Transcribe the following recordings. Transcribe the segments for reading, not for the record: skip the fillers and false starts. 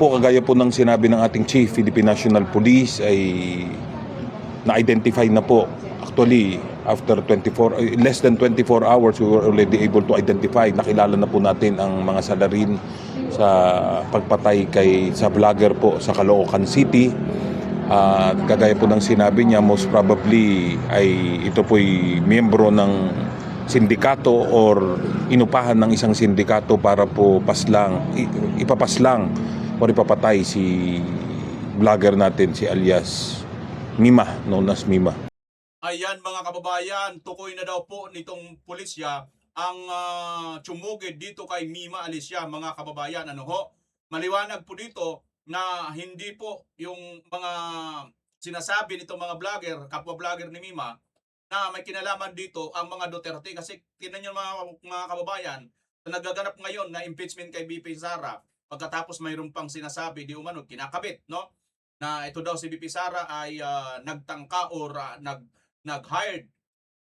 po, kagaya po ng sinabi ng ating Chief, Philippine National Police ay na-identify na po. Actually, after less than 24 hours, we were already able to identify. Nakilala na po natin ang mga salarin sa pagpatay sa vlogger po sa Caloocan City. Kagaya po ng sinabi niya, most probably ay ito po'y miyembro ng sindikato or inupahan ng isang sindikato para po ipapaslang o ipapatay si vlogger natin, si alias Mima, known as Mima. Ayan mga kababayan, tukoy na daw po nitong pulisya ang tsumugid dito kay Mima Alicia, mga kababayan. Ano ho? Maliwanag po dito na hindi po yung mga sinasabi nitong mga vlogger, kapwa vlogger ni Mima, na may kinalaman dito ang mga Duterte. Kasi tinan nyo mga kababayan, na nagaganap ngayon na impeachment kay BP Sara, pagkatapos mayroon pang sinasabi, di umano, kinakabit, no? Na ito daw si BP Sara ay nagtangka or nag-hired.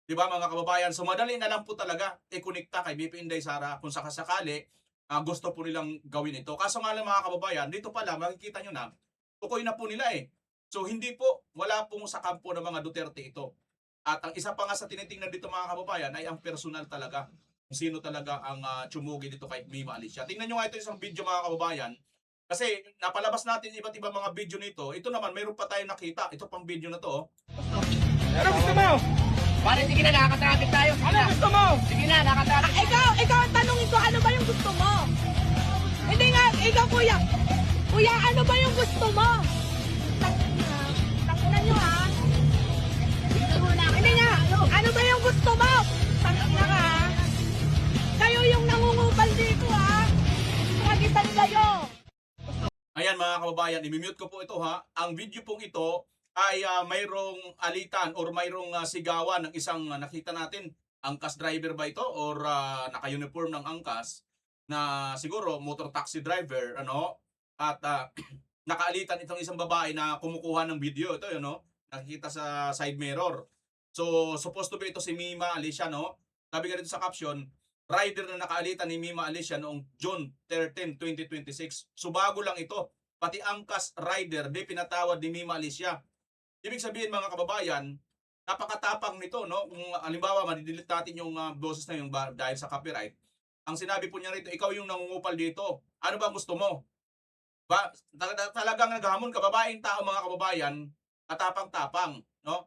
Di ba mga kababayan? So madali na lang po talaga i-connecta kay BP Inday Sara kung sakasakali gusto po nilang gawin ito. Kaso nga lang mga kababayan, dito pala makikita nyo na, tukoy na po nila eh. So hindi po, wala pong sa kampo ng mga Duterte ito. At ang isa pa nga sa tinitingnan dito mga kababayan ay ang personal talaga. Kung sino talaga ang tsumugi dito kay Mima Alicia. Tingnan nyo nga ito isang video mga kababayan. Kasi napalabas natin iba't ibang mga video nito. Ito naman, mayroon pa tayong nakita. Ito pang video na to. Ano gusto mo? Pare, sige na, nakaka-traffic tayo. Ano gusto mo? Sige na, nakaka-traffic. Ikaw ang tanongin ko, ano ba yung gusto mo? Hindi nga, ikaw kuya. Kuya, ano ba yung gusto mo? Takunan nyo ha. Hindi nga, ano ba yung gusto mo? Tangina ka ha. Kayo yung nangungupal dito ha. Magitan kayo. Ayan mga kababayan, i-mute ko po ito ha. Ang video pong ito ay mayroong alitan or mayroong sigawan ng isang nakita natin. Angkas driver ba ito or naka-uniform ng angkas na siguro motor taxi driver ano at nakaalitan itong isang babae na kumukuha ng video ito yun no nakikita sa side mirror. So supposed to be ito si Mima Alicia no. Sabi nga dito sa caption, rider na nakaalitan ni Mima Alicia noong June 13, 2026. So bago lang ito. Pati angkas rider di pinatawad ni Mima Alicia. Ibig sabihin mga kababayan, napakatapang nito, no? Kung halimbawa, madidelete natin yung boses na yung dahil sa copyright. Ang sinabi po niya rito, ikaw yung nangungupal dito. Ano ba gusto mo? Ba, talagang naghamon ka, babaeng tao mga kababayan, katapang-tapang, no?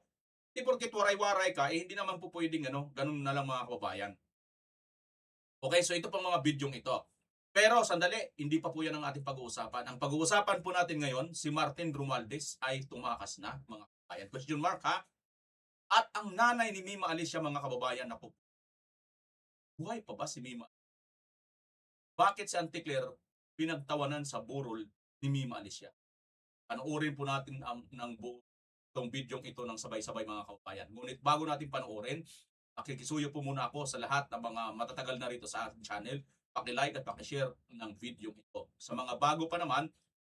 Hindi porkit waray-waray ka, hindi naman po pwedeng, ganun na lang mga kababayan. Okay, so ito pang mga bidyong ito. Pero sandali, hindi pa po yan ang ating pag-uusapan. Ang pag-uusapan po natin ngayon, si Martin Romualdez ay tumakas na, mga kababayan. Question mark ha? At ang nanay ni Mima Alicia, mga kababayan, ako, buhay pa ba si Mima? Bakit si Auntie Claire pinagtawanan sa burol ni Mima Alicia? Panoorin po natin ng buong itong bidyong ito ng sabay-sabay mga kababayan. Ngunit bago natin panoorin, pakikisuyo po muna ako sa lahat ng mga matatagal na rito sa ating channel. Paki-like at paki-share ng video ito. Sa mga bago pa naman,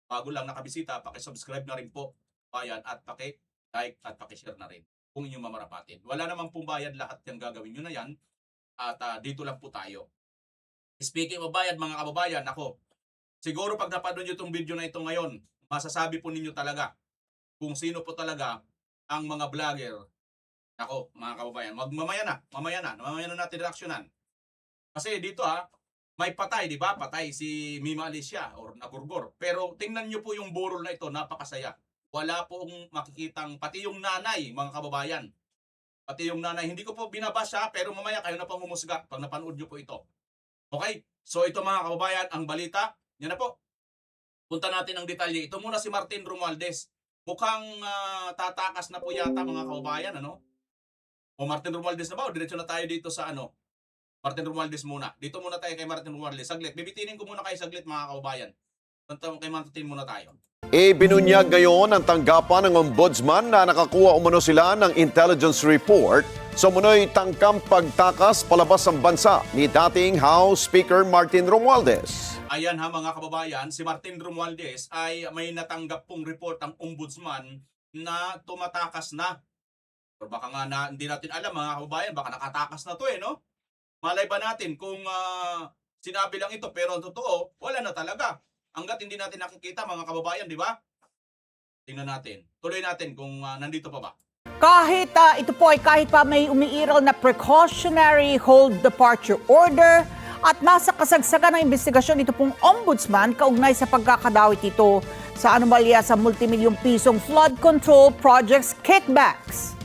bago lang nakabisita, paki-subscribe na rin po, bayan, at paki-like at paki-share na rin kung inyong mamarapatin. Wala namang pong bayad, lahat yung gagawin nyo na yan at dito lang po tayo. Speaking of bayad mga kababayan, ako, siguro pag napanood nyo itong video na ito ngayon, masasabi po ninyo talaga kung sino po talaga ang mga vlogger. Ako, mga kababayan, mamaya na natin reaksyonan. Kasi dito may patay, di ba? Patay si Mima Alicia or nagurgor. Pero tingnan nyo po yung burol na ito, napakasaya. Wala pong makikitang, pati yung nanay, mga kababayan. Pati yung nanay, hindi ko po binabasa, pero mamaya kayo na pang humusga pag napanood nyo po ito. Okay? So ito mga kababayan, ang balita, yan na po. Punta natin ang detalye. Ito muna si Martin Romualdez. Mukhang tatakas na po yata mga kababayan, ano? O Martin Romualdez na ba? O diretso na tayo dito sa Martin Romualdez muna. Dito muna tayo kay Martin Romualdez. Saglit. Bibitinin ko muna kayo saglit mga kababayan. Kay Martin muna tayo. Ibinunyag ngayon ang tanggapan ng ombudsman na nakakuha umano sila ng intelligence report sa umunoy tangkang pagtakas palabas ng bansa ni dating House Speaker Martin Romualdez. Ayan mga kababayan, si Martin Romualdez ay may natanggap pong report ang ombudsman na tumatakas na. Or baka nga hindi natin alam mga kababayan, baka nakatakas na to no? Malay ba natin kung sinabi lang ito pero ang totoo, wala na talaga. hanggat hindi natin nakikita mga kababayan, di ba? Tingnan natin. Tuloy natin kung nandito pa ba. Kahit ito po ay kahit pa may umiiral na precautionary hold departure order at nasa kasagsagan ng investigasyon ito pong ombudsman kaugnay sa pagkakadawit ito sa anomalya sa multimilyong pisong flood control projects kickbacks.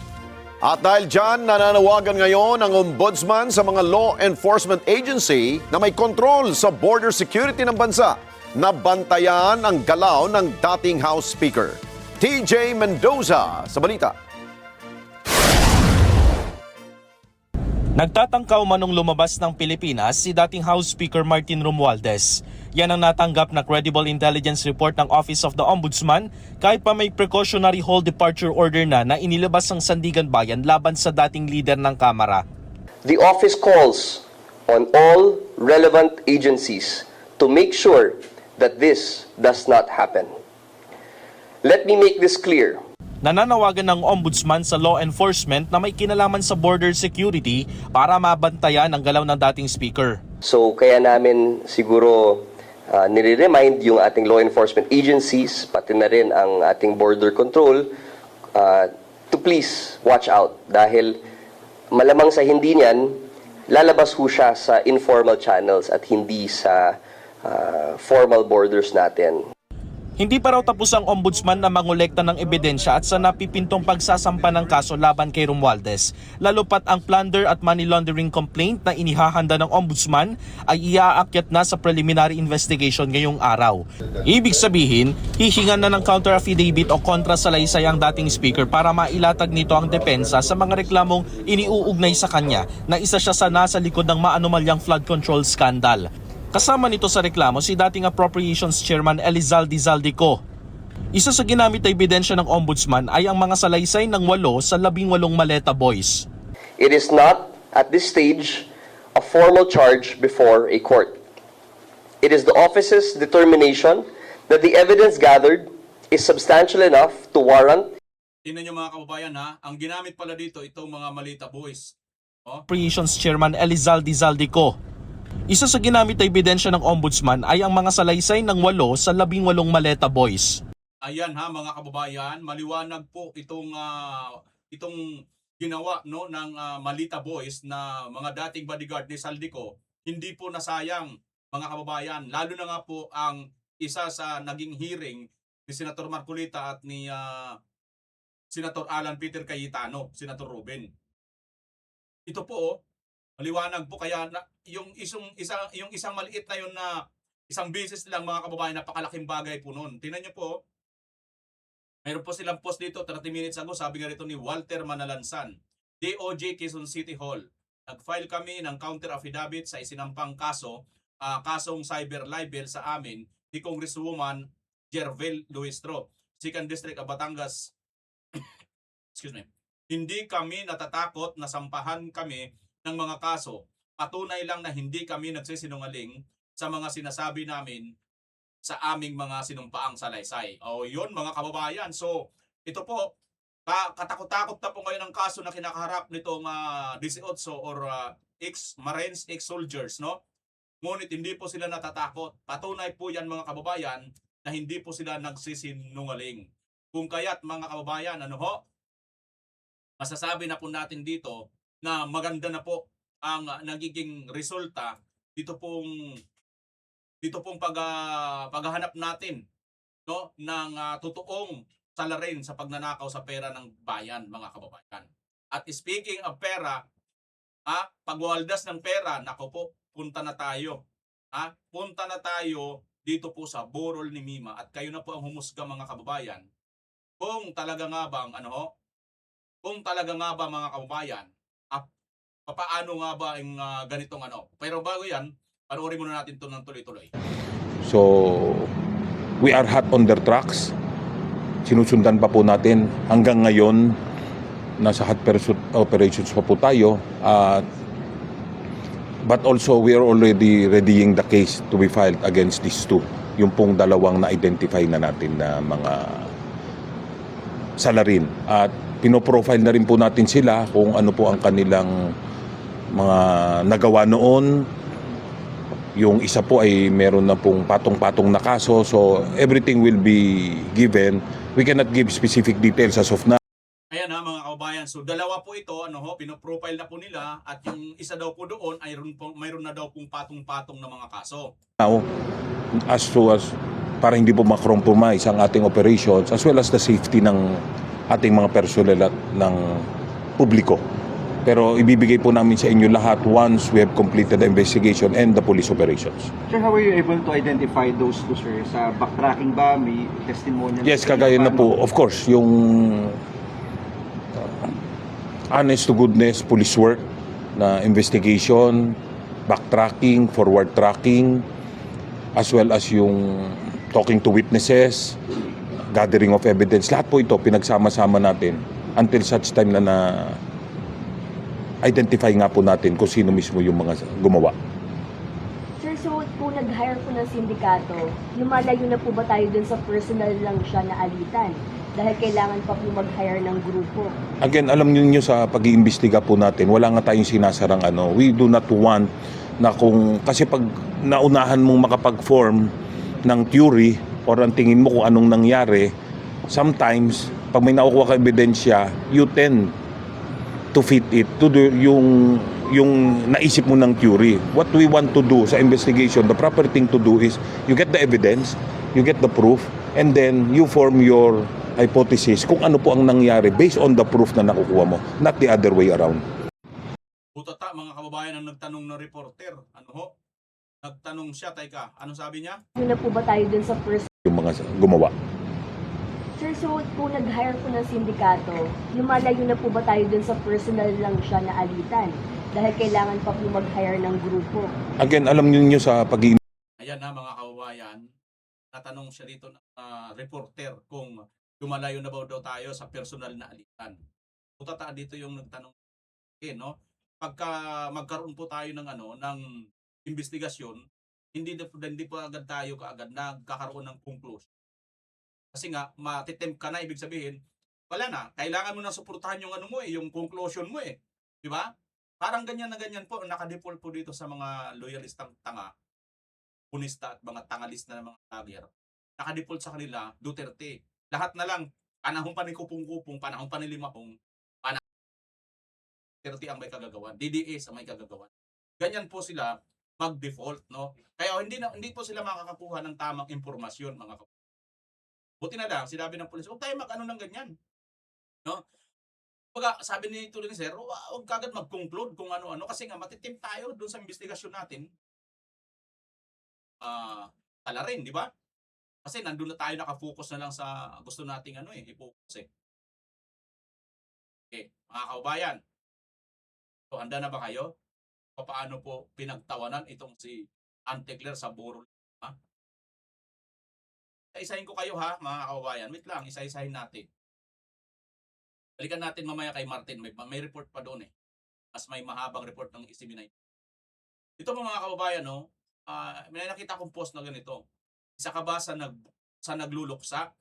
At dahil dyan, nananawagan ngayon ang ombudsman sa mga law enforcement agency na may kontrol sa border security ng bansa na bantayan ang galaw ng dating House Speaker. TJ Mendoza sa balita. Nagtatangkaw manong lumabas ng Pilipinas si dating House Speaker Martin Romualdez. Yan ang natanggap na credible intelligence report ng Office of the Ombudsman kahit pa may precautionary hold departure order na inilabas ng Sandigan Bayan laban sa dating leader ng Kamara. The office calls on all relevant agencies to make sure that this does not happen. Let me make this clear. Nananawagan ng Ombudsman sa law enforcement na may kinalaman sa border security para mabantayan ang galaw ng dating speaker. So kaya namin siguro nire-remind yung ating law enforcement agencies, pati na rin ang ating border control, to please watch out. Dahil malamang sa hindi niyan, lalabas ho siya sa informal channels at hindi sa formal borders natin. Hindi pa raw tapos ang ombudsman na mangolekta ng ebidensya at sa napipintong pagsasampa ng kaso laban kay Romualdez. Lalo pat ang plunder at money laundering complaint na inihahanda ng ombudsman ay iaakyat na sa preliminary investigation ngayong araw. Ibig sabihin, hihingan na ng counter affidavit o kontra salaysay ang dating speaker para mailatag nito ang depensa sa mga reklamong iniuugnay sa kanya na isa siya sa nasa likod ng maanomalyang flood control scandal. Kasama nito sa reklamo si dating Appropriations Chairman Elizalde Zaldico. Isa sa ginamit na ebidensya ng ombudsman ay ang mga salaysay ng 8 sa 18 maleta boys. It is not, at this stage, a formal charge before a court. It is the office's determination that the evidence gathered is substantial enough to warrant. Tingnan nyo mga kababayan ha, ang ginamit pala dito itong mga malita boys. Appropriations Chairman Elizalde Zaldico. Isa sa ginamit na ebidensya ng ombudsman ay ang mga salaysay ng 8 sa 18 maleta boys. Ayan ha mga kababayan, maliwanag po itong ginawa no ng Malita Boys na mga dating bodyguard ni Zaldico. Hindi po nasayang mga kababayan, lalo na nga po ang isa sa naging hearing ni Senator Marcolita at ni Senator Alan Peter Cayetano, Senator Ruben. Ito po maliwanag po kaya na, yung isang maliit na yun na isang beses lang mga kababayan, napakalaking bagay po noon. Tingnan niyo po. Mayroon po silang post dito 30 minutes ago, sabi nga rito ni Walter Manalansan, DOJ Quezon City Hall. Nag-file kami ng counter affidavit sa isinampang kasong cyber libel sa amin ni Congresswoman Jervel Luistro, 2nd District of Batangas. Excuse me. Hindi kami natatakot na sampahan kami ng mga kaso. Patunay lang na hindi kami nagsisinungaling sa mga sinasabi namin sa aming mga sinumpaang salaysay. O yun mga kababayan. So ito po, katakot-takot na po ngayon ang kaso na kinakaharap nitong 18 or ex-Marines, ex-soldiers, no? Ngunit hindi po sila natatakot. Patunay po yan mga kababayan na hindi po sila nagsisinungaling. Kung kaya't mga kababayan, masasabi na po natin dito na maganda na po ang nagiging resulta dito pong paghahanap natin no ng totoong salarin sa pagnanakaw sa pera ng bayan mga kababayan. At speaking of pera, pagwaldas ng pera, nako po, punta na tayo. Punta na tayo dito po sa burol ni Mima at kayo na po ang humusga mga kababayan. Kung talaga nga ba mga kababayan, paano nga ba ang ganitong Pero bago yan, panoorin muna natin ito ng tuloy-tuloy. So, we are hot on their tracks. Sinusundan pa po natin. Hanggang ngayon, nasa hot pursuit operations pa po tayo. But also, we are already readying the case to be filed against these two. Yung pong dalawang na-identify na natin na mga salarin. At pinoprofile na rin po natin sila kung ano po ang kanilang mga nagawa noon, Yung isa po ay meron na pong patong-patong na kaso. So everything will be given. We cannot give specific details as of now. Ayan ha mga kababayan. So dalawa po ito, pinoprofile na po nila at yung isa daw po doon ay mayroon na daw pong patong-patong na mga kaso. Now, as para hindi po makompromise ang ating operations as well as the safety ng ating mga personnel at ng publiko. Pero ibibigay po namin sa inyo lahat once we have completed the investigation and the police operations. Sir, how were you able to identify those two, sir? Sa backtracking ba? May testimonial? Yes, kagaya na po, of course, yung honest to goodness police work na investigation, backtracking, forward tracking, as well as yung talking to witnesses, gathering of evidence. Lahat po ito pinagsama-sama natin until such time na identify nga po natin kung sino mismo yung mga gumawa. Sir, so kung nag-hire po ng sindikato, lumalayo na po ba tayo dun sa personal lang siya na alitan? Dahil kailangan pa po mag-hire ng grupo. Again, alam niyo sa pag-iimbestiga po natin, wala nga tayong sinasarang ano. We do not want na kasi pag naunahan mong makapag-form ng theory or ang tingin mo kung anong nangyari, sometimes, pag may nakukuha ka ebidensya, you tend to fit it to yung naisip mo ng theory. What we want to do sa investigation, the proper thing to do is you get the evidence, you get the proof, and then you form your hypothesis kung ano po ang nangyari based on the proof na nakukuha mo, not the other way around. Butata mga kababayan ang nagtanong ng reporter. Nagtanong siya, teka, ano sabi niya? Yun na po ba tayo dun sa personal? Yung mga gumawa. Sir, so kung nag-hire po ng sindikato, lumalayo na po ba tayo dun sa personal lang siya na alitan? Dahil kailangan pa po mag-hire ng grupo. Again, alam niyo sa Ayan na mga kababayan, natanong siya dito ng reporter kung lumalayo na ba daw tayo sa personal na alitan. Butata dito yung nagtanong. Pagka magkaroon po tayo ng ng investigasyon, hindi po agad tayo kaagad nagkakaroon ng conclusion. Kasi nga, matitempt ka na, ibig sabihin, wala na. Kailangan mo na suportahan yung yung conclusion mo eh. Di ba? Parang ganyan na ganyan po, nakadefault po dito sa mga loyalistang tanga, punista at mga tangalista na mga tagger. Nakadefault sa kanila, Duterte. Lahat na lang, panahon pa ni Kupong-Kupong, panahon pa ni Limahong, Duterte ang may kagagawan, DDS ang may kagagawan. Ganyan po sila mag-default, no? Kaya hindi po sila makakakuha ng tamang impormasyon, mga kapatid. Buti na lang, sinabi ng pulis, huwag tayo ng ganyan. No? Pagka sabi ni Tuloy ni Sir, huwag kagad mag-conclude kung ano-ano kasi nga matitim tayo doon sa investigasyon natin. Tala rin, di ba? Kasi nandun na tayo nakafocus na lang sa gusto nating i-focus eh. Okay, mga kaubayan. So, handa na ba kayo? Paano po pinagtawanan itong si Auntie Claire sa burol? Isa-isahin ko kayo ha, mga kaubayan. Wait lang, isa-isahin natin. Balikan natin mamaya kay Martin. May report pa doon eh. Mas may mahabang report ng ECB9. Ito mga kaubayan, may nakita akong post na ganito. Isa ka ba sa nagluluksa?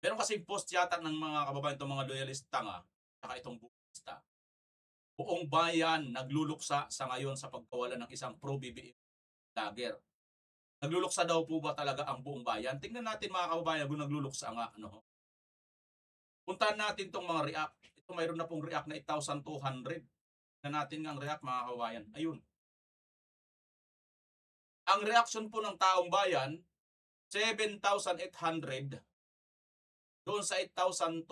Meron kasi post yata ng mga kababayan itong mga loyalista nga, saka itong buwista. Buong bayan nagluluksa sa ngayon sa pagkawala ng isang pro-BBM vlogger. Nagluluksa daw po ba talaga ang buong bayan? Tingnan natin mga kababayan kung nagluluksa nga. Puntahan natin itong mga react. Ito mayroon na pong react na 8,200. Na natin nga ang react mga kababayan. Ayun. Ang reaction po ng taong bayan, 7,800. Doon sa 8,200,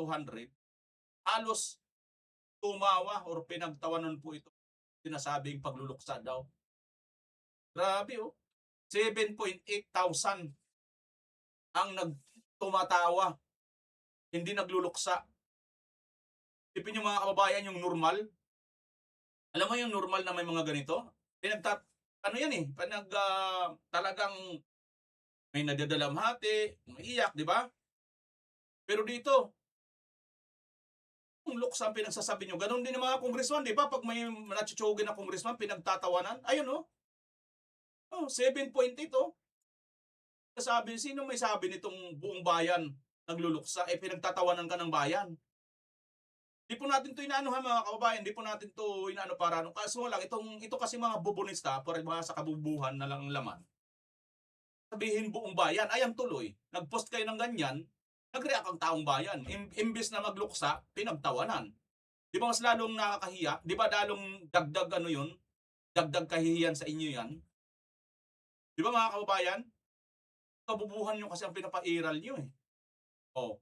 halos tumawa or pinagtawanan po ito. Sinasabing pagluluksa daw. Grabe 7,800 ang tumatawa, hindi nagluluksa. Isipin nyo mga kababayan yung normal. Alam mo yung normal na may mga ganito? Talagang may nadadalamhati, may iyak, di ba? Pero dito, yung luksa ang pinagsasabi nyo, ganun din yung mga congressman, di ba? Pag may natsutsugin na congressman, pinagtatawanan, ayun 7.8 Sabi, sino may sabi nitong buong bayan nagluluksa? Pinagtatawanan ka ng bayan. Di po natin to inaano ha mga kababayan, di po natin to inaano para ano. Kaso lang, ito kasi mga bubunista, para mga sa kabubuhan na lang laman. Sabihin buong bayan, ayan tuloy, nag-post kayo ng ganyan, nag-react ang taong bayan. Imbes na magluksa, pinagtawanan. Di ba mas lalong nakakahiya? Di ba lalong dagdag ano yun? Dagdag kahihiyan sa inyo yan? Di ba mga kababayan? Kabubuhan nyo kasi ang pinapairal nyo eh. Oh.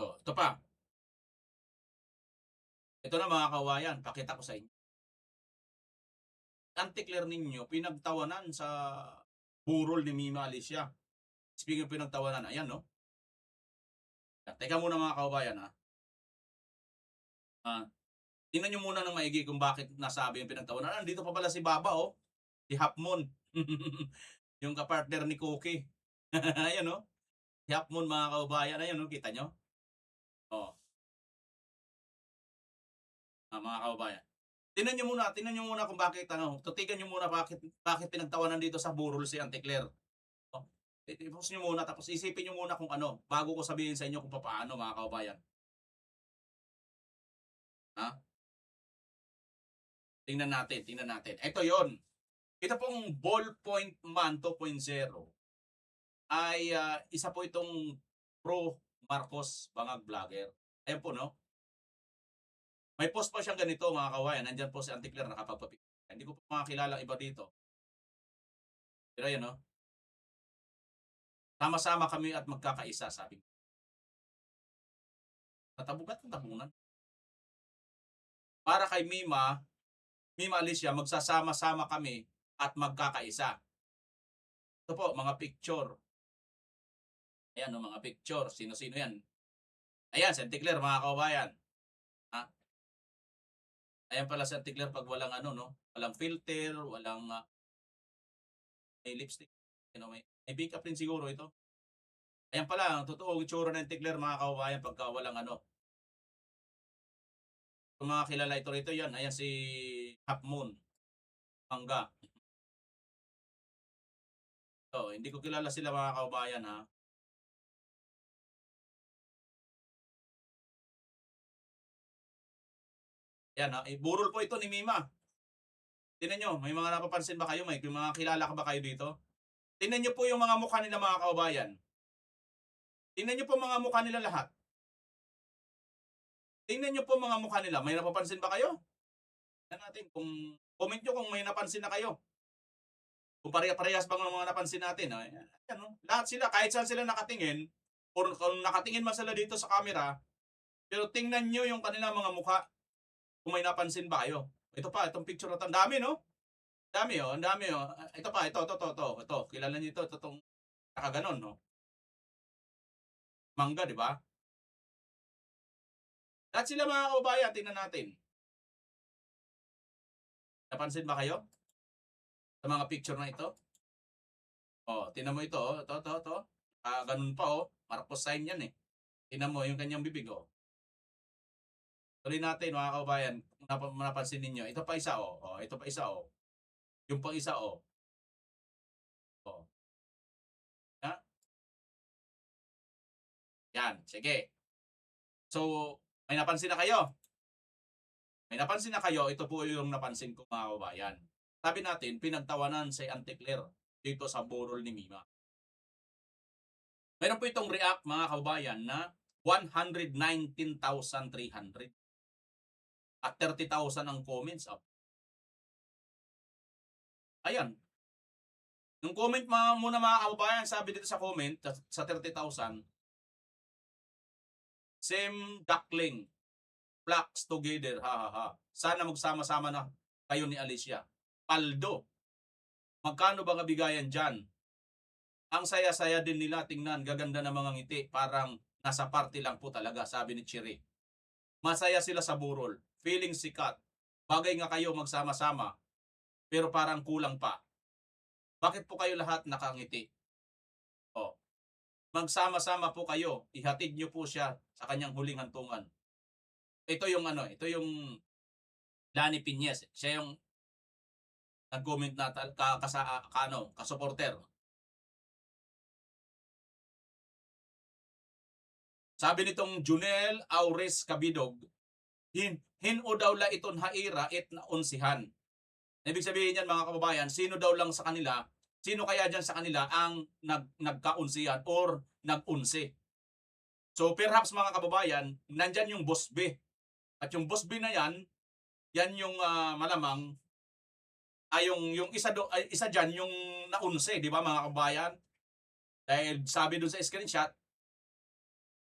Oh, ito pa. Ito na mga kawayan, pakita ko sa inyo. Anti-clear ninyo, pinagtawanan sa burol ni Mima Alicia. Speaking of pinagtawanan, ayan no? Teka muna mga kawayan ha. Tingnan nyo muna ng maigi kung bakit nasabi yung pinagtawanan. Dito pa pala si Baba oh. Si Hapmon. Yung kapartner ni Cookie. Ayan no? Si Hapmon mga kawayan, ayan no? Kita nyo? Oh. Mga kababayan. Tingnan nyo muna kung bakit tutigan nyo muna bakit pinagtawanan dito sa burol si Auntie Claire. Oh. Ipos nyo muna tapos isipin nyo muna kung ano bago ko sabihin sa inyo kung paano mga kababayan. Ha? Tingnan natin. Ito 'yon. Ito pong Ballpoint Man 2.0 ay isa po itong pro Marcos Bangag Vlogger. Ayan po no. May post pa siyang ganito mga kawayan. Nandyan po si Auntie Claire nakapagpapicture. Hindi ko po makakilala iba dito. Pero yan no. Sama-sama kami at magkakaisa sabi. Natabugat ng tabunan. Para kay Mima Alicia, magsasama-sama kami at magkakaisa. Ito po, mga picture. Ayan no, mga picture. Sino-sino yan? Ayan, si Auntie Claire mga kawayan. Ayan pala si Auntie Claire pag walang walang filter, walang may lipstick, may makeup rin siguro ito. Ayan pala, ang totoong itsura ng Auntie Claire mga kababayan pagka walang Kung mga kilala ito rito yan, ayan si Half Moon, Mangga. So, hindi ko kilala sila mga kababayan ha. Yan ha, burol po ito ni Mima. Tingnan nyo, may mga napapansin ba kayo? May mga kilala ka ba kayo dito? Tingnan nyo po yung mga mukha nila mga kababayan. Tingnan nyo po mga mukha nila lahat. Tingnan nyo po mga mukha nila. May napapansin ba kayo? Tingnan natin kung comment nyo kung may napansin na kayo. Kung parehas bang mga napansin natin. Ayan, lahat sila, kahit saan sila nakatingin, or kung nakatingin man sila dito sa camera, pero tingnan nyo yung kanilang mga mukha. Kung may napansin ba kayo. Ito pa, itong picture na ito. Ang dami, no? Ang dami, oh. Ito pa, ito. Kilala niyo ito. Itong nakaganon, no? Mangga, di ba? Lahat sila mga kababayan, tingnan natin. Napansin ba kayo? Sa mga picture na ito? Oh, tingnan mo ito, oh. Ito. Ganun pa, oh. Marcos sign yan, eh. Tingnan mo yung kanyang bibig, oh. Tuloy natin mga kababayan, napansin ninyo. Ito pa isa oh. Ito pa isa oh. Yung pang isa oh. Oh. Ha? Yan, sige. So, may napansin na kayo? May napansin na kayo? Ito po yung napansin ko mga kababayan. Sabi natin, pinagtawanan si Auntie Claire dito sa burol ni Mima. Meron po itong react mga kababayan na 119,300. At 30,000 ang comments up. Ayan. Nung comment muna mga kababayan, sabi dito sa comment, sa 30,000, same duckling, flocks together, ha. Sana magsama-sama na kayo ni Alicia. Paldo. Magkano ba kabigayan dyan? Ang saya-saya din nila, tingnan, gaganda ng mga ngiti, parang nasa party lang po talaga, sabi ni Chiri. Masaya sila sa burol. Feeling sikat. Bagay nga kayo magsama-sama. Pero parang kulang pa. Bakit po kayo lahat nakangiti? Oh. Magsama-sama po kayo. Ihatid nyo po siya sa kanyang huling hantungan. Ito yung Lani Piñez. Siya yung nag-comment na ka-supporter. Sabi nitong Junel Aures Cabidog, hino daw la iton haira et na unsihan. Ibig sabihin yan mga kababayan, sino daw lang sa kanila, sino kaya dyan sa kanila ang nagkaunsihan or nag-unsi. So perhaps mga kababayan, nandyan yung Boss B. At yung Boss B na yan yung malamang ay yung isa diyan yung naunse, di ba mga kabayan? Dahil sabi dun sa screenshot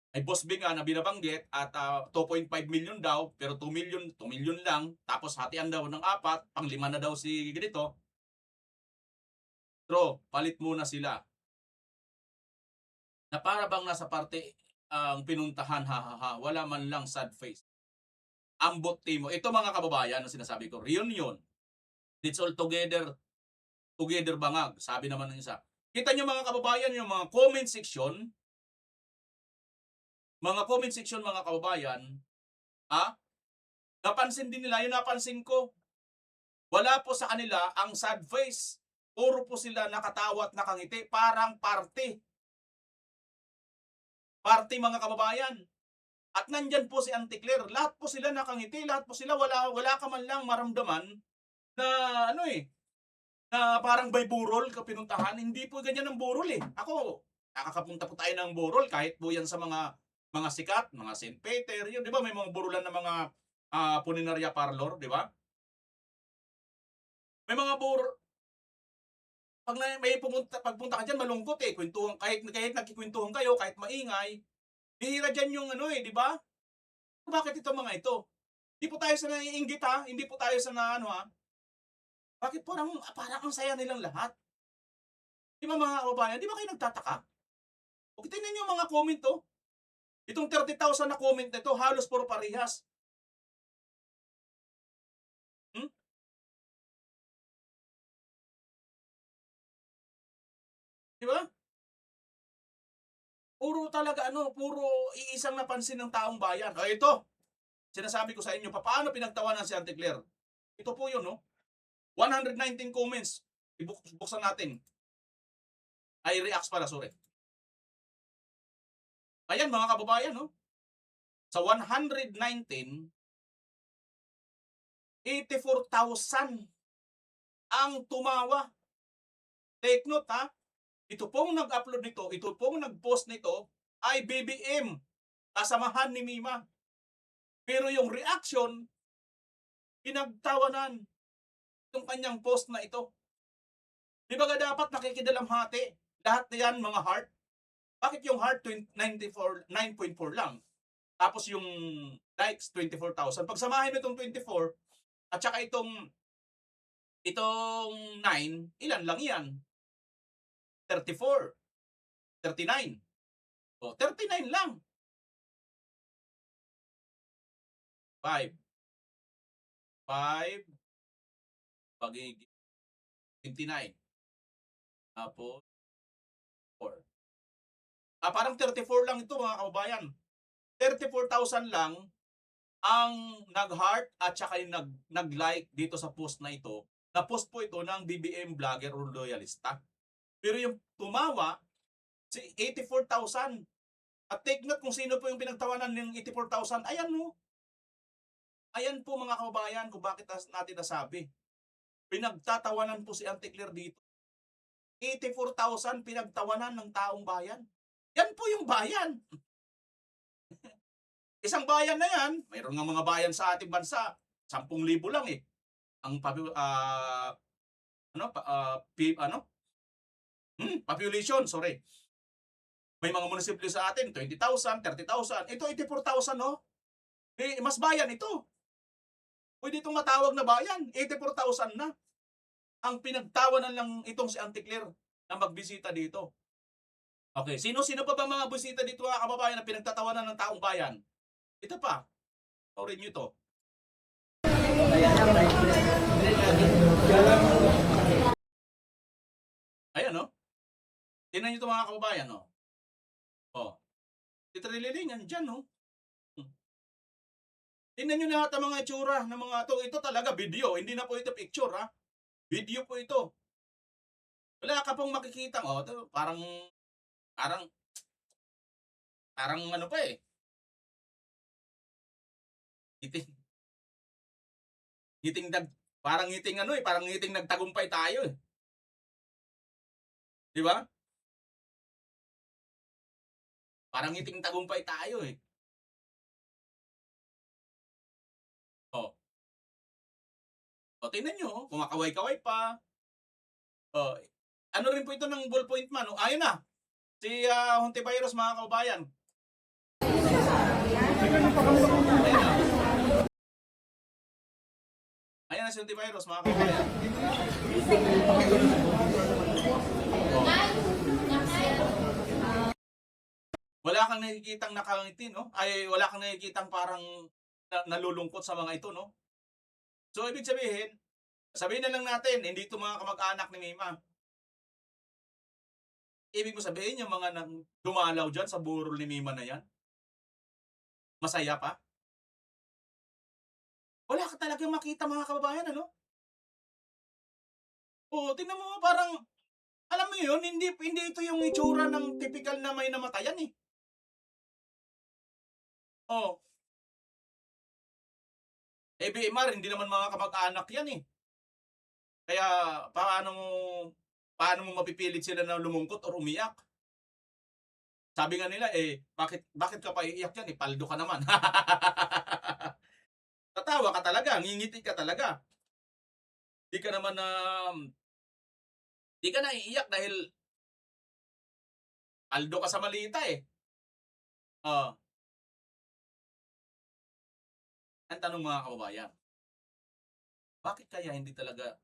ay Boss B nga na binabanggit at 2.5 million daw, pero 2 million lang, tapos hatian daw ng 4, pang 5 na daw si ganito. Pero palit muna sila. Na para bang nasa parte ang pinuntahan, wala man lang sad face. Ambot timo. Ito mga kababayan ang sinasabi ko, reunion. It's all together bangag, sabi naman ng isa. Kita nyo mga kababayan, yung mga comment section, mga kababayan, napansin din nila, yung napansin ko, wala po sa kanila ang sad face. Puro po sila nakatawa at nakangiti, parang party. Party mga kababayan. At nandyan po si Auntie Claire, lahat po sila nakangiti, lahat po sila wala ka man lang maramdaman na na parang by burol ka pinuntahan. Hindi po ganyan ang burol eh. Ako, nakakapunta po tayo ng burol kahit po yan sa mga sikat, mga St. Peter, yun, di ba? May mga burulan na mga puninaria parlor, di ba? May mga burol. Pagpunta ka dyan, malungkot eh. Kwentuhan, kahit nagkikwentuhan kayo, kahit maingay, bihira dyan yung di ba? Bakit ito mga ito? Hindi po tayo sa naiinggit ha, hindi po tayo sa bakit po parang ang saya nilang lahat? Di ba mga kababayan, di ba kayo nagtataka? O tingnan nyo yung mga comment to. Itong 30,000 na comment na ito, halos puro parehas. Di ba? Puro talaga puro iisang napansin ng taong bayan. O ito, sinasabi ko sa inyo, paano pinagtawanan si Auntie Claire? Ito po yun, 119 comments. Buksan natin. Ay, reacts pala, sorry. Ayan mga kababayan, sa 119, 84,000 ang tumawa. Take note ito pong nag-upload nito, ito pong nag-post nito ay BBM, kasamahan ni Mima. Pero yung reaction, pinagtawanan itong kanyang post na ito. Di ba dapat nakikidalamhati? Lahat na yan mga heart. Bakit yung heart 9.4 lang? Tapos yung likes 24,000. Pagsamahin mo itong 24 at saka itong 9, ilan lang yan? 34, 39. O, 39 lang. 5, pagiging 29. Tapos 4. Parang 34 lang ito mga kababayan. 34,000 lang ang nag-heart at saka yung nag-like dito sa post na ito. Na-post po ito ng BBM vlogger or loyalista. Pero yung tumawa, si 84,000. At take note kung sino po yung pinagtawanan ng 84,000. Ayan Ayan po mga kababayan kung bakit natin nasabi. Pinagtatawanan po si Auntie Claire dito. 84,000 pinagtawanan ng taong bayan. Yan po yung bayan. Isang bayan na yan, mayroon nga mga bayan sa ating bansa, 10,000 lang eh. Ang population, sorry. May mga munisipyo sa atin, 20,000, 30,000. Ito, 84,000, mas bayan ito. Pwede itong matawag na bayan. 84,000 na. Ang pinagtawanan lang itong si Auntie Claire na magbisita dito. Okay, sino-sino pa ba mga bisita dito mga kababayan na pinagtatawanan ng taong bayan? Ito pa. Sorry nyo ito. Ayan, tingnan nyo ito mga kababayan, Si Trililing, andyan, Tingnan nyo lahat ang mga itsura ng mga ito. Ito talaga video, hindi na po ito picture, Video po ito. Wala ka pong makikita, parang Parang ano pa eh. Ngiting, parang ngiting ano eh, parang ngiting nagtagumpay tayo eh. Di ba? Parang ngiting tagumpay tayo eh. Oh. O, tingnan nyo, oh, kumakaway-kaway pa. Oh, ano rin po ito ng ballpoint man. Oh, ayun na. Si Hontiveros, mga kababayan. Ayan na si Hontiveros, mga kababayan. Wala kang nakikitang nakangiti, no? Ay, wala kang nakikitang parang nalulungkot sa mga ito, no? So, ibig sabihin na lang natin, hindi ito mga kamag-anak ni Mima. Ibig mo sabihin, yung mga dumalaw dyan sa burol ni Mima na yan, masaya pa? Wala ka talaga makita, mga kababayan, ano? Oo, tingnan mo, parang, alam mo yun, hindi ito yung itsura ng typical na may namatayan, eh. Oh. BMR, hindi naman mga kamag-anak yan, eh. Kaya, paano mo mapipilit sila na lumungkot o umiyak? Sabi nga nila, bakit ka pa iiyak yan? Paldo ka naman. Tatawa ka talaga, ngingiti ka talaga. Di ka naman di ka na iiyak dahil paldo ka sa malita eh. Ang tanong mga kababayan, bakit kaya parang hindi talaga,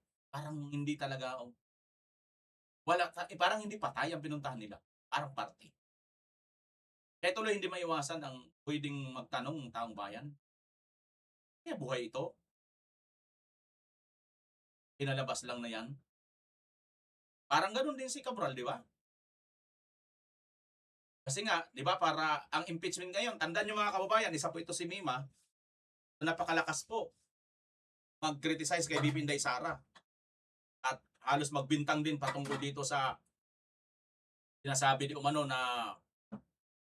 parang hindi patay ang pinuntahan nila. Parang party. Kaya tuloy hindi maiwasan ang pwedeng magtanong ng taong bayan. Kaya buhay ito? Pinalabas lang na yan? Parang ganun din si Cabral, di ba? Kasi nga, di ba, para ang impeachment ngayon, tandaan nyo mga kababayan, isa po ito si Mima, napakalakas po mag-criticize kay BP Inday Sara. At halos magbintang din patungkol dito sa sinasabi di umano na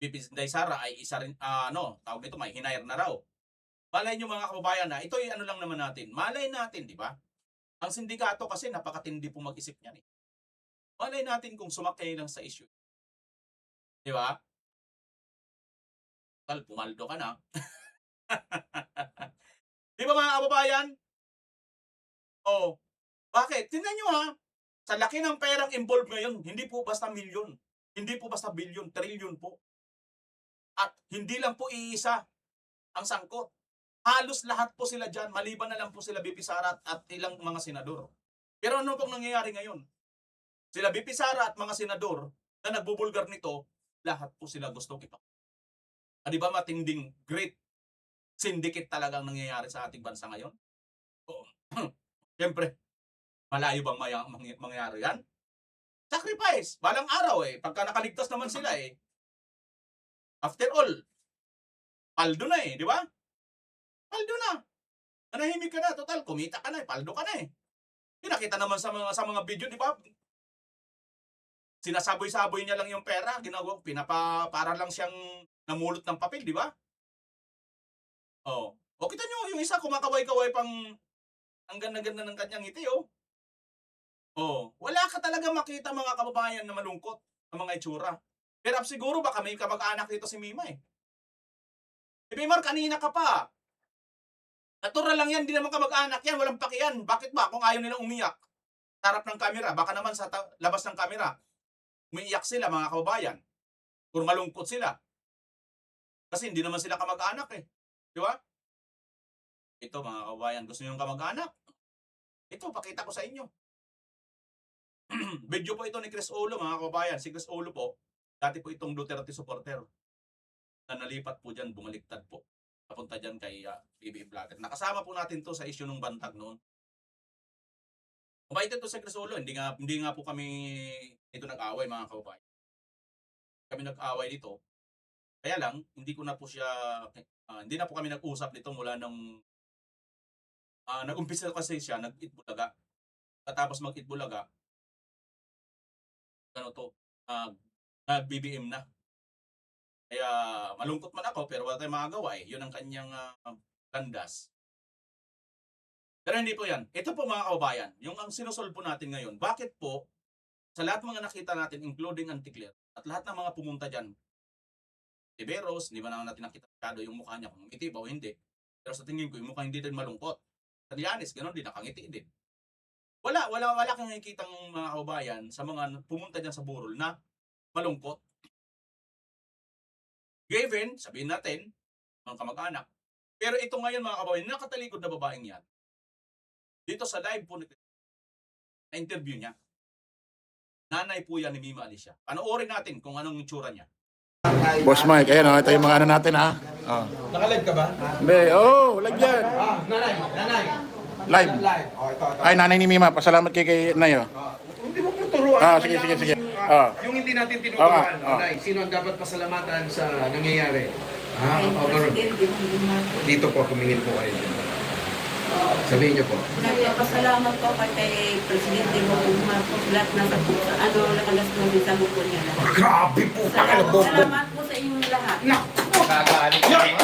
BP Inday Sara ay isa rin, tawag nito, may hinire na raw. Malay nyo mga kababayan na, ito ay ano lang naman natin. Malay natin, di ba? Ang sindikato kasi napakatindi po mag-isip niyan eh. Malay natin kung sumakay lang sa issue. Di ba? Tal, pumaldo ka na. Di ba mga kababayan? Oh, bakit? Tingnan nyo ha. Sa laki ng perang involved ngayon, hindi po basta milyon. Hindi po basta bilyon, trilyon po. At hindi lang po iisa ang sangkot. Halos lahat po sila dyan, maliban na lang po sila BP Sara at ilang mga senador. Pero ano pong nangyayari ngayon? Sila BP Sara at mga senador na nagbubulgar nito, lahat po sila gustong di ba matinding great syndicate talagang nangyayari sa ating bansa ngayon? Oo. Siyempre, malayo bang mangyayari yan? Sacrifice, balang araw eh. Pagka nakaligtas naman sila eh. After all, paldo na eh, di ba? Paldo na. Nanahimik ka na, total, kumita ka na eh, paldo ka na eh. Pinakita naman sa mga video, di ba? Sinasaboy-saboy niya lang yung pera, para lang siyang namulot ng papel, di ba? Oh. O kita nyo, yung isa kumakaway-kaway pang ang ganda-ganda ng kanyang ngiti, oh. Oh, wala ka talaga makita mga kababayan na malungkot ang mga itsura. Pero siguro baka may kamag-anak dito si Mima eh. Si Mima, kanina ka pa. Natural lang yan, di naman kamag-anak yan, walang pakiyan. Bakit ba kung ayaw nilang umiyak? Tarap ng kamera, baka naman sa labas ng kamera, umiiyak sila mga kababayan. Kung malungkot sila. Kasi hindi naman sila kamag-anak eh. Di ba? Ito mga kababayan, gusto niyo yung kamag-anak? Ito, pakita ko sa inyo. Video po ito ni Chris Olo mga kababayan. Si Chris Olo po, dati po itong Duterte supporter na nalipat po dyan, bumaliktad po. Papunta dyan kay BBM Vlogger. Nakasama po natin to sa issue ng bantag noon. Mabait ito si Chris Olo. Hindi nga po kami ito nag-away mga kababayan. Kami nag-away dito. Kaya lang, hindi na po kami nag-usap dito mula nung nag-umpisa kasi siya, nag-Itbulaga. Katapos mag-Itbulaga, nag-BBM na. Kaya malungkot man ako pero wala tayong magagawa eh. Yun ang kanyang landas. Pero hindi po yan. Ito po mga kababayan, yung ang sinusolve po natin ngayon. Bakit po sa lahat mga nakita natin, including Anticlear, at lahat ng mga pumunta dyan, Tiberos, hindi ba natin nakita masyado yung mukha niya kung ngiti ba o hindi. Pero sa tingin ko, yung mukha hindi din malungkot. Sa Lianes, ganoon din, nakangiti din. Wala kang nakikitang mga kababayan sa mga pumunta dyan sa burol na malungkot. Given, sabihin natin, mga kamag-anak. Pero ito ngayon mga kababayan, nakatalikod na babaeng yan. Dito sa live po na interview niya, nanay po yan ni Mima Alicia. Panoorin natin kung anong itsura niya. Boss Mike, ayan o, ito yung mga ano natin ha. Nakalive ka ba? Hindi, live yan. Nanay. Live. Oh, ito. Ay, nanay ni Mima, pasalamat kay Nayo. Hindi mo po turuan. Sige. Yung hindi natin tinuturuan, Oo. Nay, sino ang dapat pasalamatan sa nangyayari? Dito po, tumingin po kayo. Sabihin niyo po. Nagpapasalamat po kay Presidente Bongbong Marcos lahat na nakalas mo din sa buko niya. Grabe po, pakalabog. Salamat po sa inyong lahat.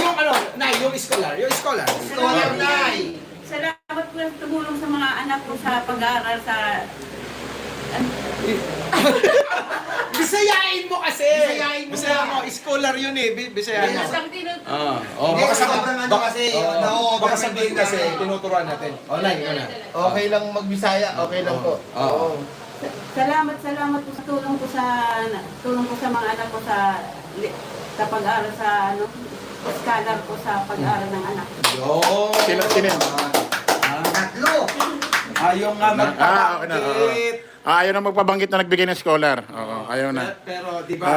Yung ano, Nay, yung scholar. Scholar, Nay. Salamat po sa tumulong sa mga anak ko sa pag-aaral sa... Bisayain mo kasi! Bisayain mo. Scholar yun eh. Bisayain mo. Baka sabihin kasi, tinuturuan natin. Nay, ikaw na. Okay lang magbisaya, okay lang po. Salamat po sa tulong ko sa mga anak ko sa pag-aaral sa scholar ko sa pag-aaral ng anak ko. Yo! Sino yan? Tatlo! Ayaw nga Okay na. magpabanggit. Ayaw na magpabanggit na nagbigay ng scholar. Oo, ayaw na. Pero, di ba,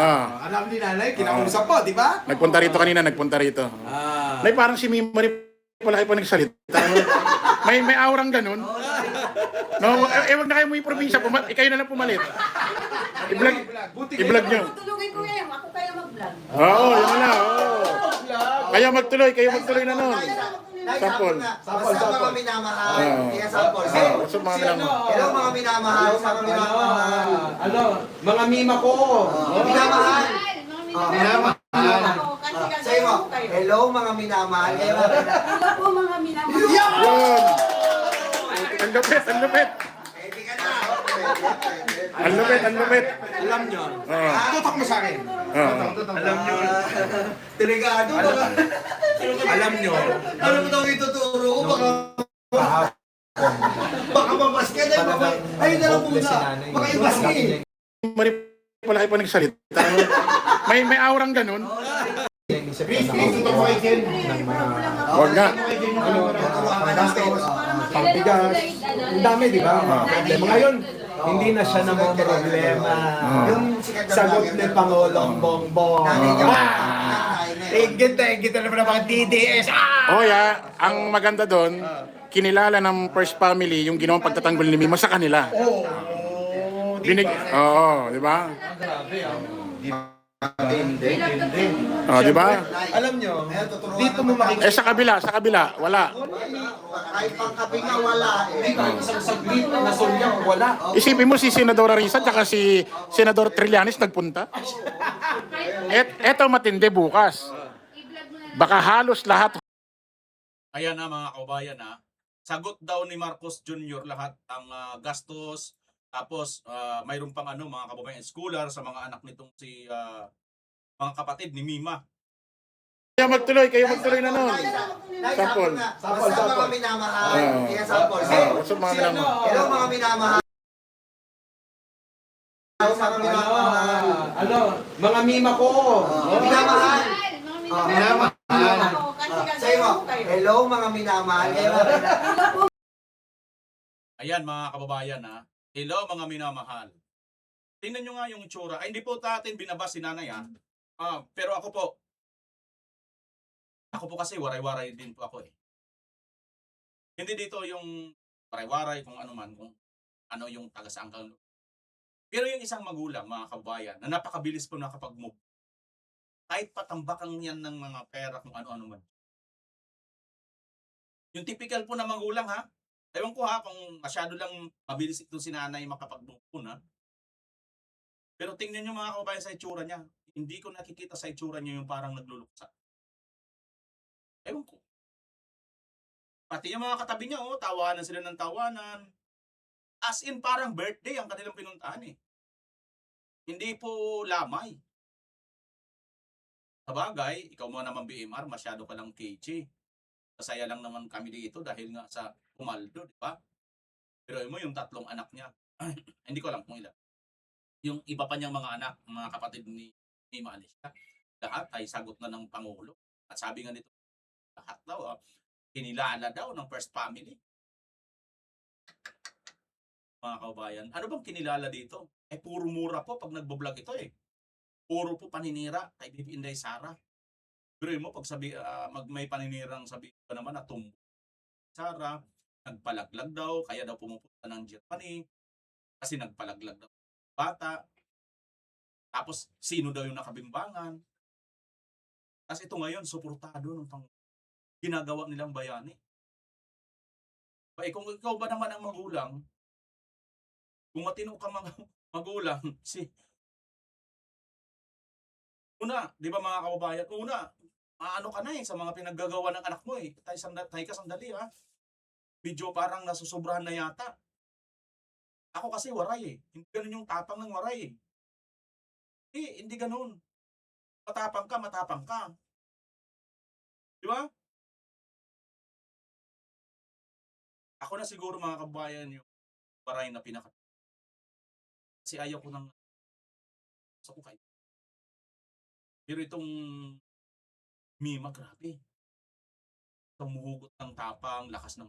alam ni nanay, kinausap po, di ba? Nagpunta rito. Nay, parang si Mima rin pala kayo pa nagsalita. may aurang ganun. No, wag na kayo mo yung probinsya. Ikayo na lang pumalit. I-vlog nyo. Tutulungin ko ngayon, ako kayo mag-vlog. Oo, yun na. Kayo magtuloy na nun. Sample. Basta mga minamahal. Kaya sample. Gusto mga minamahal. Hello mga minamahal. Mga minamahal. Mga mima ko. Minamahal. Minamahal. Sa'yo mo. Hello mga minamahal. Hello po mga minamahal. Yun. Ang lupit. Pwede ka na. Ang lupit. Alam nyo. Tutok mo sa akin. Alam nyo. Delikado. Alam nyo. Ano mo daw ituturo ko? Baka mamaskan na. Ayun na lang muna. Baka ibaskin. Mari pala kayo pa nagsalita. May aurang ganun. Tutok mo kay Ken. Huwag nga. Pagbigas. Ang dami, di ba? Problema ngayon. Hindi na siya namang problema. Yung sagot ni Pangulong Bongbong. Ingit na naman ang mga DDS. Ang maganda doon, kinilala ng first family yung ginawang pagtatanggol ni Mima sa kanila. Di ba? Di ba? Alam nyo, dito mo makikita. Sa kabila, wala. Kahit pangkapi nga wala. Isang saglit na sulyang wala. Isipin mo si Senadora Risa at si Senador Trillanes nagpunta. Eto matindi bukas. Baka halos lahat. Ayan na mga kababayan ha. Sagot daw ni Marcos Jr. lahat ang gastos. Tapos mayroon pang mga kababayan scholar sa mga anak nitong si mga kapatid ni Mima. Kayo magtuloy na nun. Sample. Basta mga minamahal. Kaya sample. Gusto mga minamahal. Hello mga minamahal. Mga minamahal. Mga mima ko. Minamahal. Sa'yo mo. Hello mga minamahal. Ayan mga kababayan ha. Hello mga minamahal. Tingnan nyo nga yung itsura. Ay, hindi po natin binabas si nanay ha. Pero ako po kasi waray-waray din po ako eh. Hindi dito yung waray-waray kung ano man, kung ano yung taga-sangkal. Pero yung isang magulang, mga kababayan, na napakabilis po nakapag-move. Kahit patambakan yan ng mga pera kung ano-ano man. Yung typical po na magulang ha. Ewan ko ha, kung masyado lang mabilis itong si nanay makapag-move po na. Pero tingnan nyo mga kababayan sa itsura niya. Hindi ko nakikita sa itsura niya yung parang nagluluksa. Ewan ko. Pati yung mga katabi niya, oh, tawanan sila ng tawanan. As in, parang birthday ang kanilang pinuntahan eh. Hindi po lamay. Sabagay, ikaw mo naman BMR, masyado ka lang KG. Masaya lang naman kami dito dahil nga sa Pumaldo, di ba? Pero mo yung 3 anak niya. Hindi ko alam kung ilan. Yung iba pa niyang mga anak, mga kapatid ni Maalisya, lahat ay sagot na ng Pangulo. At sabi nga nito, lahat daw, kinilala daw ng first family. Mga kabayan, ano bang kinilala dito? Puro mura po pag nagbo-vlog ito eh. Puro po paninira kay Bibi Inday Sara. Pero mo pag may paninirang sabi pa naman na tumbo. Sara, nagpalaglag daw, kaya daw pumupunta ng Germany kasi nagpalaglag daw bata. Tapos sino daw yung nakabimbangan? Kasi ito ngayon suportado ng ginagawa nilang bayani. Kung ikaw ba naman ang magulang, kung matino ka mga magulang, una, di ba mga kababayan, ano ka na sa mga pinaggagawa ng anak mo eh. Tayo ka sandali ha. Medyo parang nasusobrahan na yata. Ako kasi waray eh. Hindi ganun yung tapang ng waray eh. Hindi ganun. Matapang ka. Di ba? Ako na siguro mga kababayan yung waray na pinaka. Kasi ayaw ko nang sa kukay. Pero itong Mima, grabe. Tumuhugot ng tapang, lakas ng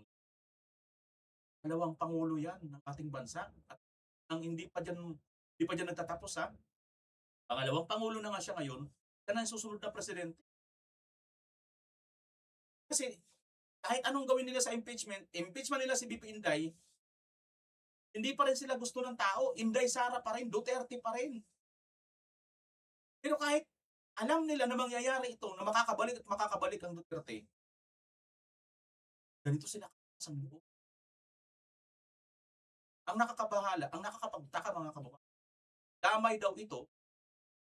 2 pangulo yan ng ating bansa. At hindi pa dyan nagtatapos ha. 2 pangulo na nga siya ngayon, yan ang susunod na presidente. Kasi kahit anong gawin nila sa impeachment nila si BP Inday, hindi pa rin sila gusto ng tao. Inday Sara pa rin, Duterte pa rin. Pero kahit alam nila na mangyayari ito, na makakabalik ang Duterte, ganito sila sa buo. Ang nakakabahala, ang nakakapagtaka mga kababayan, damay daw ito,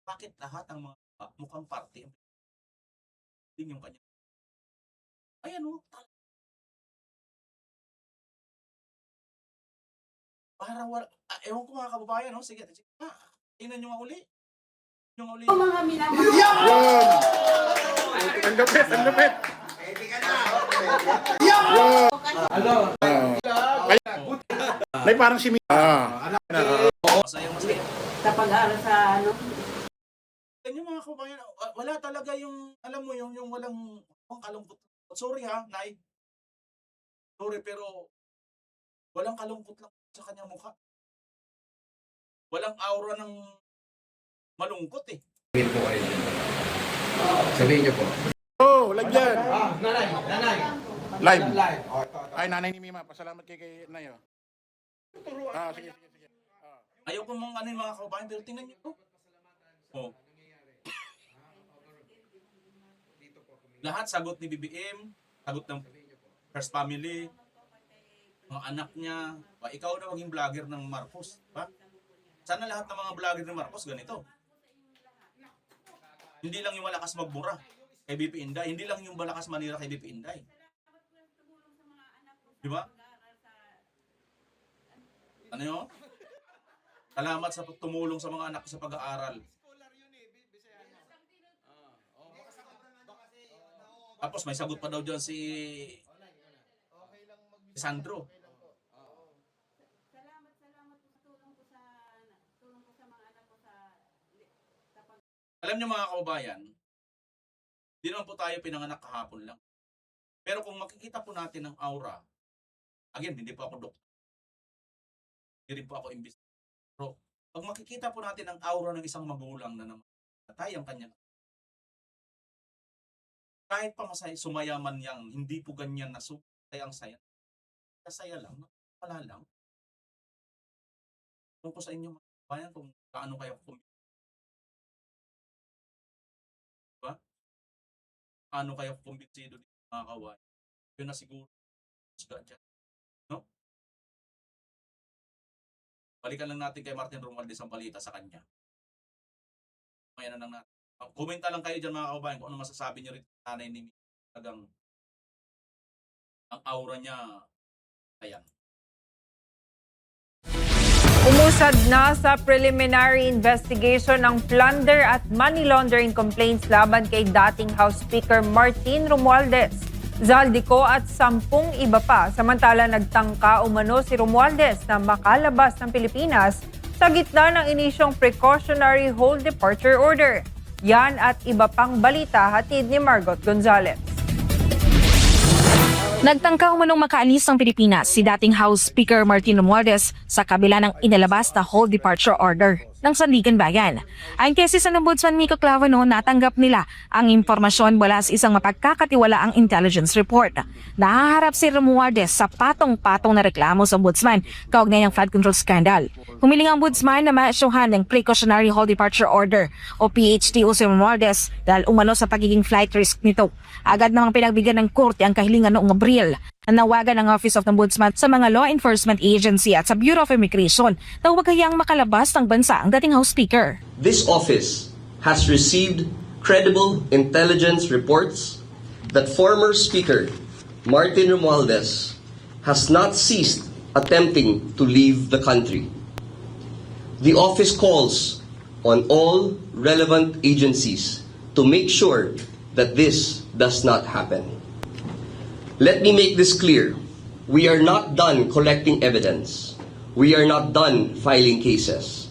bakit lahat ng mga mukhang party din yung kanya. Ayan o, para wala, ewan ko mga kababayan, no? Sige, tingnan nyo nga uli. Mga minamahal. Yun! Ang lupit! May parang si Masaya. Sa pag-aaral sa Yung mga kababayan, wala talaga yung, alam mo yung walang kalungkot. Sorry ha, Nay. Sorry, pero walang kalungkot lang sa kanyang mukha. Walang aura ng malungkot eh. Sabihin niyo po. Oh, lagyan. Nanay. Live. Live. Ay, nanay ni Mima, pasalamat kay Nayo. Sige. Ayaw ko mong ano yung mga kababayan, pero tingnan niyo to. Oh. Lahat sagot ni BBM, sagot ng first family, mga anak niya. Ikaw na maging vlogger ng Marcos, ba? Sana lahat ng mga vlogger ng Marcos ganito. Hindi lang yung malakas magbura kay BP Inday, hindi lang yung malakas manira kay BP Inday. Di ba? Ano yun? Salamat sa tumulong sa mga anak ko sa pag-aaral. Tapos may sagot pa daw dyan si Sandro. Salamat po sa tulong ko sa mga anak ko sa Alam niyo mga kababayan, hindi naman po tayo pinanganak kahapon lang. Pero kung makikita po natin ang aura, again, hindi po ako doktor. Hindi rin po ako imbis. Pero pag makikita po natin ang aura ng isang magulang na namatay ang kanya, kahit pa sumayaman yang, hindi po ganyan na ang saya. Kasaya lang, wala lang. Kung ko sa inyo mga kababayan, kung paano kayo diba? Paano kayo kumbinsido dito mga kababayan? Yun na siguro. No? Balikan lang natin kay Martin Romualdez ang balita sa kanya. Antabayan na lang natin. Komenta lang kayo dyan mga kababayan kung ano masasabi nyo rin sa nanay ni Mimi. Talagang ang aura niya, ayan. Umusad na sa preliminary investigation ng plunder at money laundering complaints laban kay dating House Speaker Martin Romualdez, Zaldico at 10 iba pa. Samantala nagtangka umano si Romualdez na makalabas ng Pilipinas sa gitna ng inisyong precautionary hold departure order. Yan at iba pang balita hatid ni Margot Gonzalez. Nagtangka umanong makaalis ng Pilipinas si dating House Speaker Martin Romualdez sa kabila ng inilabas na hold departure order ng Sandigan Bayan. Ayon kay Assistant Ombudsman Miko Clavano, natanggap nila ang impormasyon mula sa isang mapagkakatiwalaang intelligence report. Nahaharap si Romualdez sa patong-patong na reklamo sa Ombudsman kaugnay ng flood control scandal. Humiling ang Ombudsman na maasyuhan ng Precautionary Hold Departure Order o PHTO si Romualdez dahil umano sa pagiging flight risk nito. Agad namang pinagbigyan ng korte ang kahilingan noong Abril. Nawagan ng Office of the Ombudsman sa mga law enforcement agency at sa Bureau of Immigration na huwag kayang makalabas ng bansa ang dating House Speaker. This office has received credible intelligence reports that former Speaker Martin Romualdez has not ceased attempting to leave the country. The office calls on all relevant agencies to make sure that this does not happen. Let me make this clear. We are not done collecting evidence. We are not done filing cases.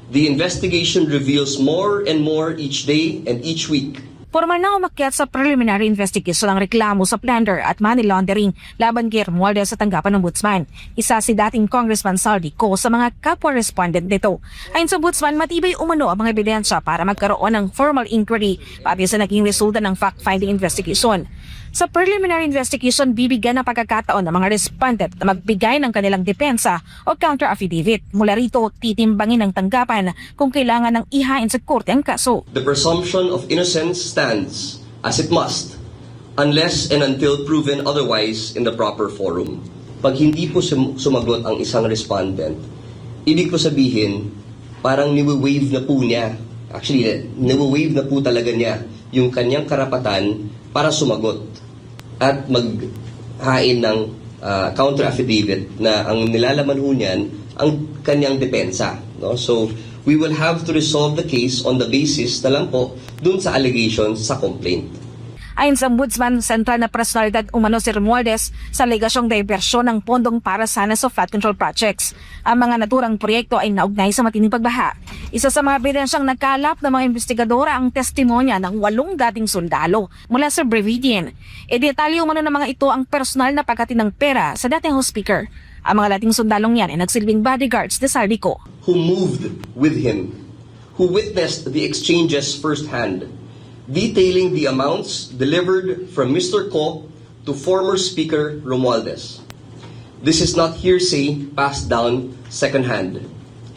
The investigation reveals more and more each day and each week. Formal na umakyat sa preliminary investigation ang reklamo sa plunder at money laundering laban kay Romualdez sa tanggapan ng Ombudsman. Isa si dating Congressman Zaldico sa mga kapwa-respondent nito. Ayon sa Ombudsman, matibay umano ang mga ebidensya para magkaroon ng formal inquiry pati sa naging resulta ng fact-finding investigation. Sa preliminary investigation, bibigyan ng pagkakataon ng mga respondent na magbigay ng kanilang depensa o counter-affidavit. Mula rito, titimbangin ng tanggapan kung kailangan ng ihain sa korte ang kaso. The presumption of innocence stands as it must unless and until proven otherwise in the proper forum. Pag hindi po sumagot ang isang respondent, ibig po sabihin, parang niwe-waive na po niya. Actually, niwe-waive na po talaga niya yung kanyang karapatan para sumagot at maghain ng counter-affidavit na ang nilalaman ho niyan ang kanyang depensa. No? So, we will have to resolve the case on the basis na lang po dun sa allegations sa complaint. Ayon sa Ombudsman, sentral na personalidad umano si Romualdez sa alegasyong diversyon ng pondong para sana sa flood control projects. Ang mga naturang proyekto ay naugnay sa matinding pagbaha. Isa sa mga ebidensyang nakalap ng mga investigadora ang testimonya ng 8 dating sundalo mula sa Brevidian. Detalye umano ng mga ito ang personal na pagkati ng pera sa dating House Speaker. Ang mga dating sundalong yan ay nagsilbing bodyguards ni Zaldico. Who moved with him, who witnessed the exchanges firsthand, detailing the amounts delivered from Mr. Ko to former Speaker Romualdez. This is not hearsay passed down secondhand.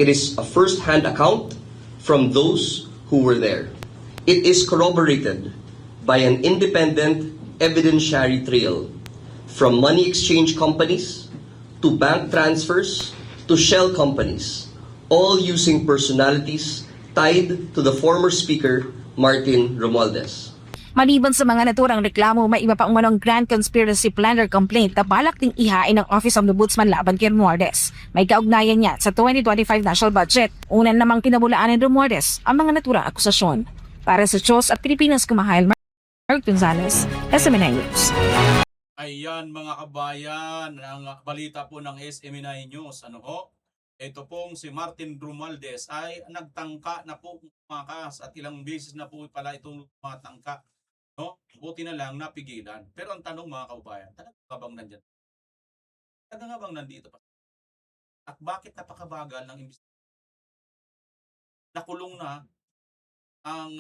It is a first-hand account from those who were there. It is corroborated by an independent evidentiary trail from money exchange companies to bank transfers to shell companies, all using personalities tied to the former Speaker Martin Romualdez. Maliban sa mga naturang reklamo, may iba pa umanong grand conspiracy plunder complaint na balak ding ihain ng Office of the Ombudsman laban kay Romualdez. May kaugnayan niya sa 2025 national budget. Unan namang kinabulaan ni Romualdez ang mga naturang akusasyon. Para sa Diyos at Pilipinas, kumahayal Mark Gonzalez, SMNI News. Ayan mga kabayan, ang balita po ng SMNI News. Ano ho? Ito pong si Martin Romualdez ay nagtangka na po tumakas at ilang beses na po pala itong tumatangka. No? Buti na lang napigilan. Pero ang tanong mga kabayan, talaga bang nandyan? Talaga bang nandito pa? At bakit napakabagal ng investigasyon? Nakulong na ang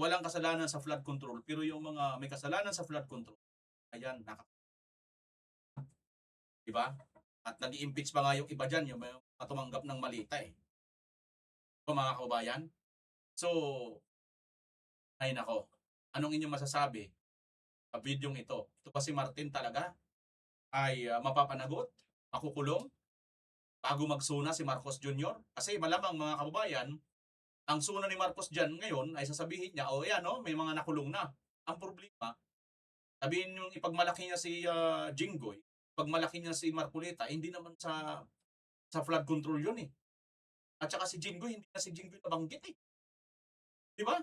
walang kasalanan sa flood control pero yung mga may kasalanan sa flood control, ayan, diba? At nag-i-impeach pa nga yung iba dyan, yung tumanggap ng malita eh. So, mga kaubayan. So, ay nako, anong inyong masasabi sa videong ito? Ito pa si Martin talaga ay mapapanagot, makukulong, bago magsuna si Marcos Jr. Kasi malamang mga kaubayan, Ang suna ni Marcos dyan ngayon ay sasabihin niya, oh yan, no, may mga nakulong na. Ang problema, sabihin yung ipagmalaki niya si Jinggoy, pagmalaki niya si Marcoleta, hindi naman sa flood control yun eh. At saka si Jinggoy, hindi na si Jinggoy nabanggit eh. Di ba?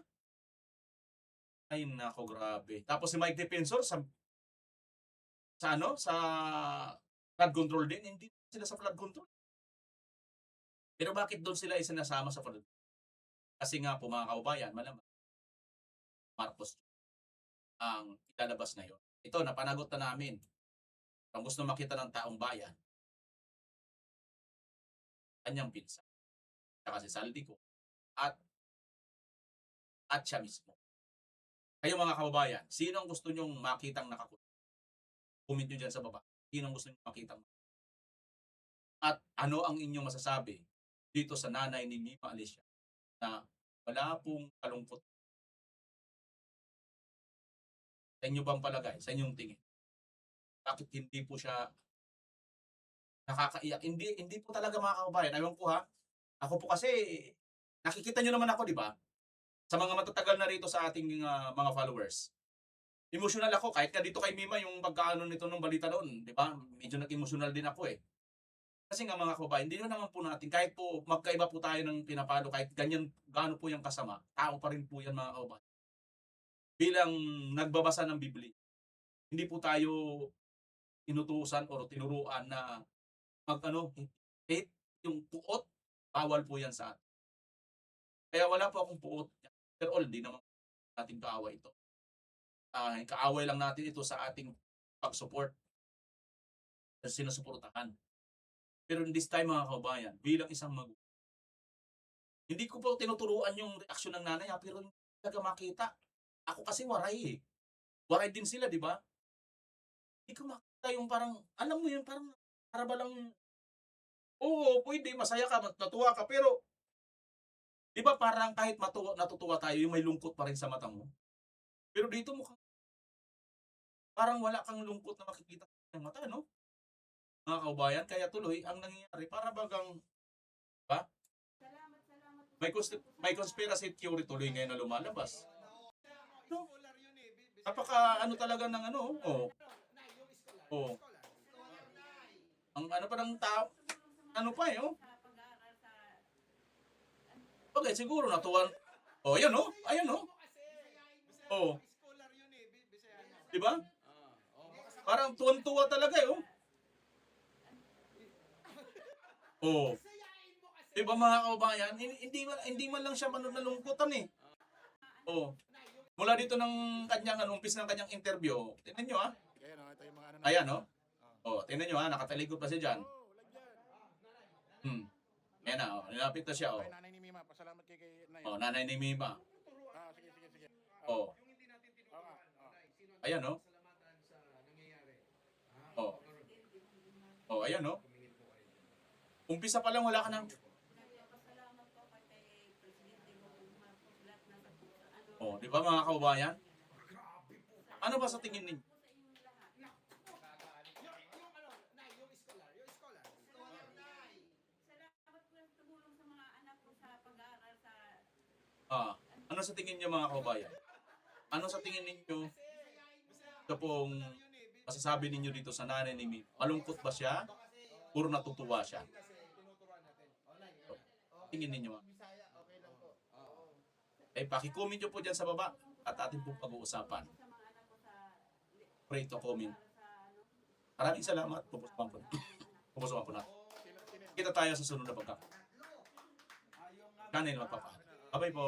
Ay nako, grabe. Tapos si Mike Defensor sa flood control din, hindi sila sa flood control. Pero bakit doon sila isinasama sa flood? Kasi nga po mga kaubayan, malamang Marcos ang ilalabas ngayon. Ito, napanagot na namin. Ang gusto makita ng taong bayan, kanyang pinsan, saka si Saldico, at siya mismo. Kayo mga kababayan, sino ang gusto nyong makitang nakakulong? Comment nyo dyan sa baba. Sino ang gusto nyong makitang? At ano ang inyong masasabi dito sa nanay ni Mima Alicia na wala pong kalungkot? Sa inyo bang palagay? Sa inyong tingin? Bakit hindi po siya nakakaiyak? Hindi po talaga mga kababayan. Ayaw ko ha. Ako po kasi, nakikita nyo naman ako, di ba? Sa mga matatagal na rito sa ating mga followers. Emotional ako. Kahit ka dito kay Mima, yung pagkaano nito ng balita doon, di ba? Medyo nag-emotional din ako eh. Kasi nga mga kababayan, hindi naman po natin, kahit po magkaiba po tayo ng pinapalo, kahit ganyan, gaano po yung kasama, tao pa rin po yan mga kababayan. Bilang nagbabasa ng Biblia, hindi po tayo inutusan o tinuruan na hate, yung puot, bawal po yan sa atin. Kaya wala po akong puot. After all, di naman natin kaaway ito. Kaaway lang natin ito sa ating pag-support. Sinusuportahan. Pero in this time mga kababayan, bilang isang magulang, hindi ko po tinuturuan yung reaksyon ng nanay, pero hindi talaga makita. Ako kasi waray eh. Waray din sila, di ba? Hindi ko makita yung parang, alam mo yun, parang para ba lang, oo, pwede, masaya ka, natuwa ka, pero, di ba parang kahit natutuwa tayo, yung may lungkot pa rin sa mata mo. Pero dito mukhang, parang wala kang lungkot na makikita sa mata, no? Mga kaubayan, kaya tuloy, ang nangyayari, para bagang, ba? May conspiracy theory tuloy ngayon na lumalabas. No? Napaka talaga ng ang pa ng tao, Okay, siguro natuwan. Ayan Diba? Parang tuwan-tuwa talaga Diba mga kaubayan, hindi man lang siya nalungkutan eh. Mula dito ng kanyang umpis ng kanyang interview. Tingnan nyo ha. Ayan tingnan nyo ha, nakatalikod pa siya dyan. Ayan na, nilapit na siya Nanay ni Mima, pasalamat kay Nay. nanay ni Mima. Sige. Ayan ayan Umpisa pa lang wala ka ng... di ba mga kaubayan? Ano ba sa tingin ninyo? Ano sa tingin niyo mga kaubayan? Ano sa tingin ninyo? Ito pong masasabi ninyo dito sa nanay ni Mima. Malungkot ba siya? Puro natutuwa siya? Tingin ninyo paki-comment nyo po dyan sa baba at ating pong pag-uusapan. Pray to comment. Maraming salamat. Pupusuan po natin. Kita tayo sa sunod na pagkakataon. Kanin magpapahal. Bye-bye po.